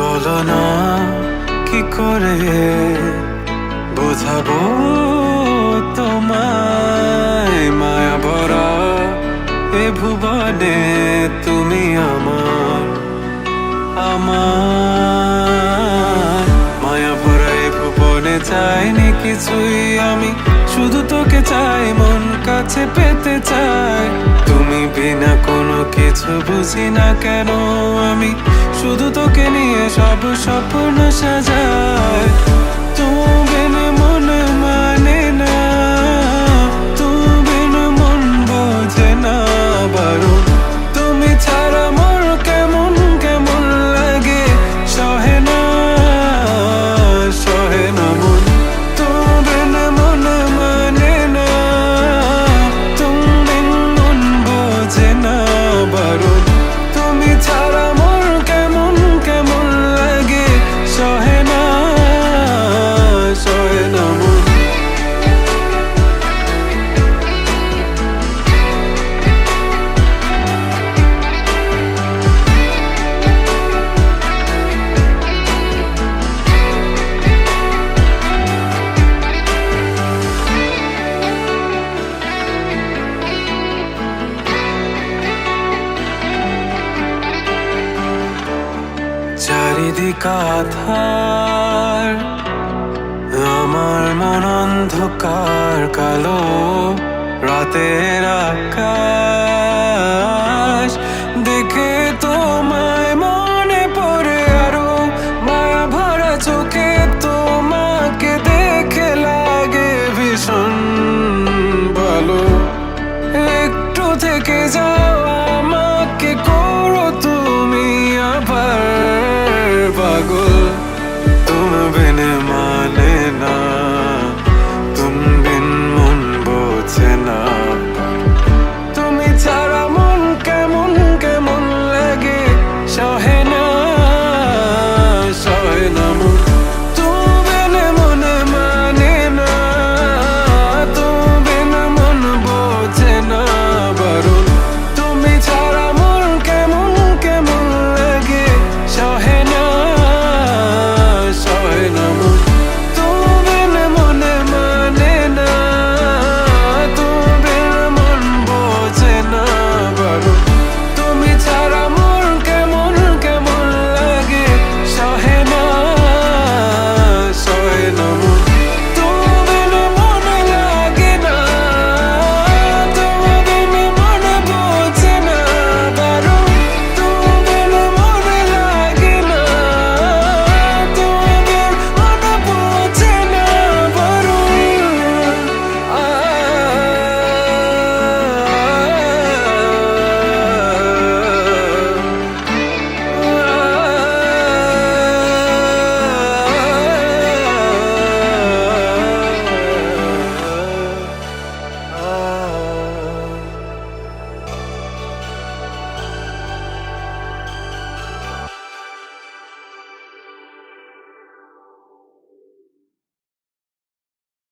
বলো না কি করে বোঝাবো তোমায়, মায়া ভরা এ ভুবনে তুমি আমার আমার মায়া ভরা এ ভুবনে চাইনি কিছুই আমি, শুধু তোকে চাই, মন কাছে পেতে চাই। তুমি বিনা কোনো কিছু বুঝি না কেন আমি, শুধু তোকে নিয়ে সব স্বপ্ন সাজাই। তুমি বিনে মন মানে না, তুমি বিনে মন বোঝে না বারো। তুমি ছাড়া মোর কেমন কেমন লাগে, সহে না সহে না মন। তুমি বিনে মন মানে না, তুমি বিন মন বোঝে না বারো। তুমি ছাড়া মোর কেমন কেমন লাগে, সহে না সহে না মন। চারিদিক আধার, আমার মন অন্ধকার কালো, রাতের আকাশ